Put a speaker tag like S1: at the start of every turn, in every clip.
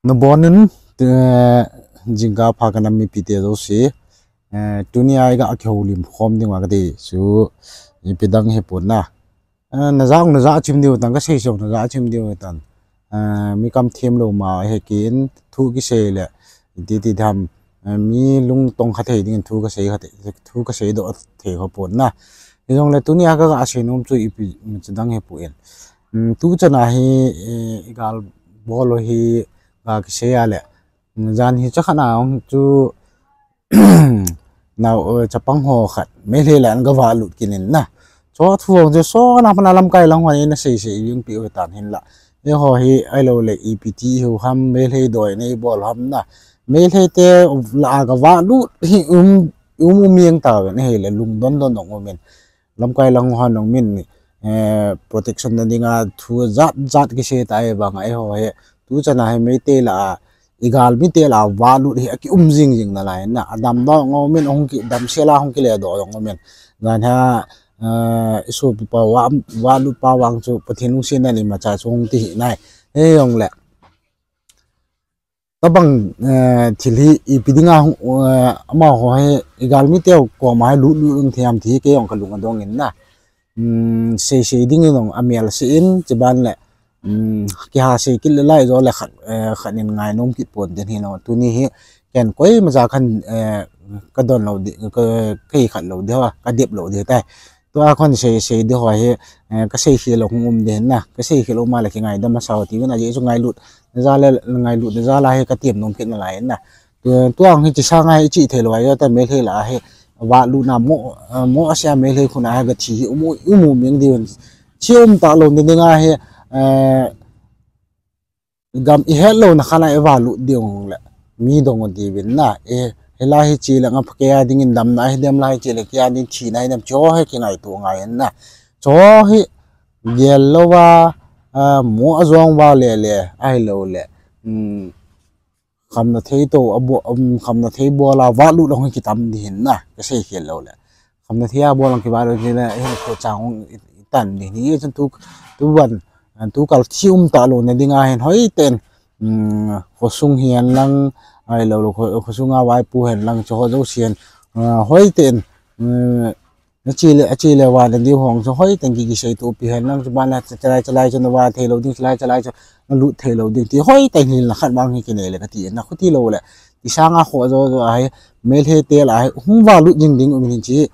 S1: no bonin jinga phagana mi pite do se dunia ga akholim khom ding wa gade su ipidang he ponna na za chim diu tang ka sei so na za chim diu tan mi kam them lo ma he kin thu ki se le ti dham mi lung tong kha thei ding thu ka sei kha thu ka sei do the ho ponna yong le dunia ga asinum chu ipi chadang he pu en tu chana hi gal bolo hi ga ki se ale jan hi cha khana ong chu nào chapang ho khat me le lan ga wa lut kinin na cho thuong je so na pana lam kai lang hoi na sei sei yung pi o tan hin la e ho hi ai lo le ept hu ham me le doi nei bol ham na me le te la ga wa lut hi mieng ta ne he le lung don don dong men lam kai lang han nong min ni protection na dinga thu zat zat ki se tai ba ngai ho he tu chana he me te la igal mi te la walu hi ki jing jing na lai na adam do ngomen ong ki dam sela hong ki le do ngomen gan ha isu pi pa walu pa wang chu pathinu sin na ni ma cha chung ti nai e yong le tabang thili ipidinga ama ho he igal mi te ko mai lu lu thiam thi ke yong ka lung adong in na se ding nong amial se in chaban le ki ha se kil lai zo la khanin ngai nom ki pon den hi no tu ni hi ken koi ma za khan ka don lo di ka kai khat lo de wa ka dep lo de tai to a khon se de ho he ka se hi lo ngum den na ka se hi lo ma la ki ngai da ma saw ti na je chu ngai lut ngai lut za la he ka tiam nom ki na lai na tu ang hi chi sa ngai chi the lo ya ta me the la he wa lu na mo asya me le khuna ha ga thi umu meng di chiom ta lo de nga he gam I hello na khana evalu diong la mi dong di bin na hela hi chi la ngap ke ding in dam na hi dem lai chi le kya ni thi nai nam cho he ki ngai tu ngai na cho hi yellow wa mo azong wa le ai lo le kham na thei to abo kham na thei bo la wa lu long ki tam di hin na ka sei khel lo le kham na thia bo long ki ba ro ni na he ko chang tan ni ni chen tu ban tu kal thium ta lo na dinga hen hoi ten khosung hian lang ai lo khosunga wai pu hen lang cho zo sian hoi ten na chi le wa den di hong so hoi ten ki sei tu pi hen lang chu ban la chalai chu na wa the lo ding chalai chu na lu the lo ding ti hoi ten hin la khat bang hi ki ne le ka ti na khuti lo le ti sanga kho zo ai mel he te la ai hum wa lu jing ding min chi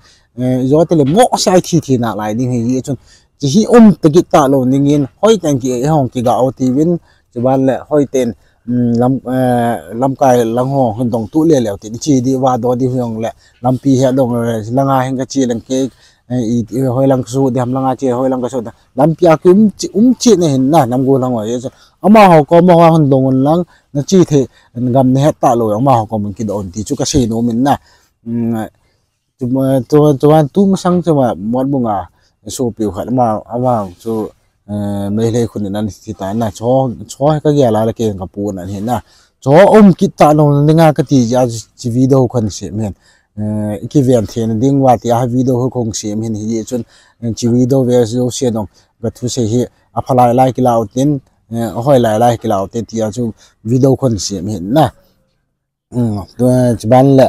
S1: zo te le mo sai thi na lai ding hi chun chỉ hi tagi ta lo ningin hoi tan ki hong ki ga oti win chuban le hoi ten lam kai lang ho hun dong tu le ti chi di wa do di hyong le lam pi he dong langa heng ka chi lang ke hoi lang su di ham langa chi hoi lang ka su lam pi a chi ne hin na nam go lang wa ye ama ho ko mo ha hun dong lang na chi the gam ne ta lo ama ho ko mun ki don ti chu ka se no min na tu masang chama mon bunga so piu khat ama so me le khun nan ti ta na cho ka ya la ke ka pu na he na cho ki ta no nga ka ti ya chi video khon se men ki ven the na ding wa ti ha video ho khong se men hi chun chi video ve so se dong ga thu se hi a phalai lai ki lau tin hoi lai ki lau te ti ya chu video khon se men na to ban la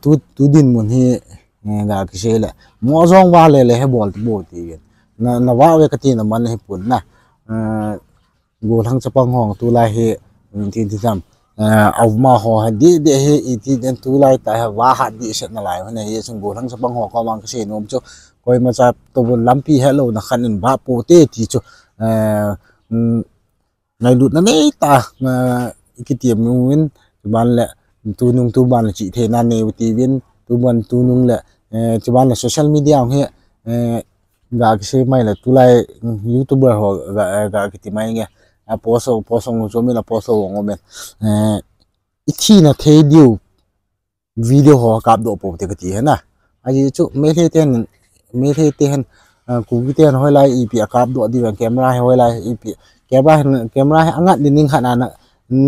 S1: tu din mun hi ga ki se la mo zong wa le he bol ti na wa we ka ti na man he pun na go thang chapang hong tu lai he ti jam au ma ho ha di de he ti den tu lai ta ha wa ha di set na lai ne ye chung go thang chapang ho ka wang ka se nom chu koi ma cha to bun lampi hello na khanin ba po te ti chu ngai lut na nei ta ki tiam win ban le tu ban chi the na ne ti win tu ban tu nung le chuban la social media ang he ga ki se mai la tulai youtuber ho ga ki ti mai nge post zo mi la post ngo men ithi na the diu video ho kap do po te ka ti he na aji chu me the ten ku ki ten hoi lai ip kap do di camera hoi lai ip camera angat din khana na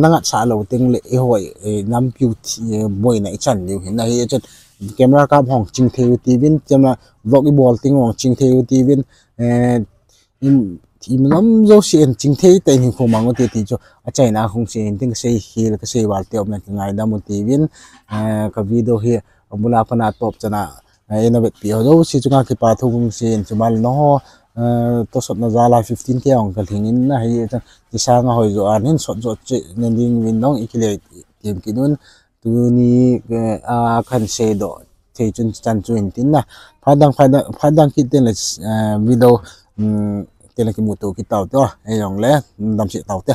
S1: nangat sa lo ting le hoi nam piu boy na chan ni he na he chen camera cam hong ching theo ti vin chama vlog ball ting hong ching theo ti vin thì lắm dấu xiên chính thế tên hình khung mang thì cho chạy na không xiên tiếng xây hi là cái xây vào tiệm này ngày đó một tí viên cái video here ông bula pana top chana ina bet pi ho si chunga ki pa thung xiên chumal no to sot na zala 15 ke ong kal thingin na hi ti sang hoi zo an hin sot zo che nending win dong ikile tiệm kinun tu ni a khan se do thei chun chan chuin tin na phadang ki ten le video tên là cái mù tàu cái tàu đó ai dòng lẽ làm chuyện tàu thế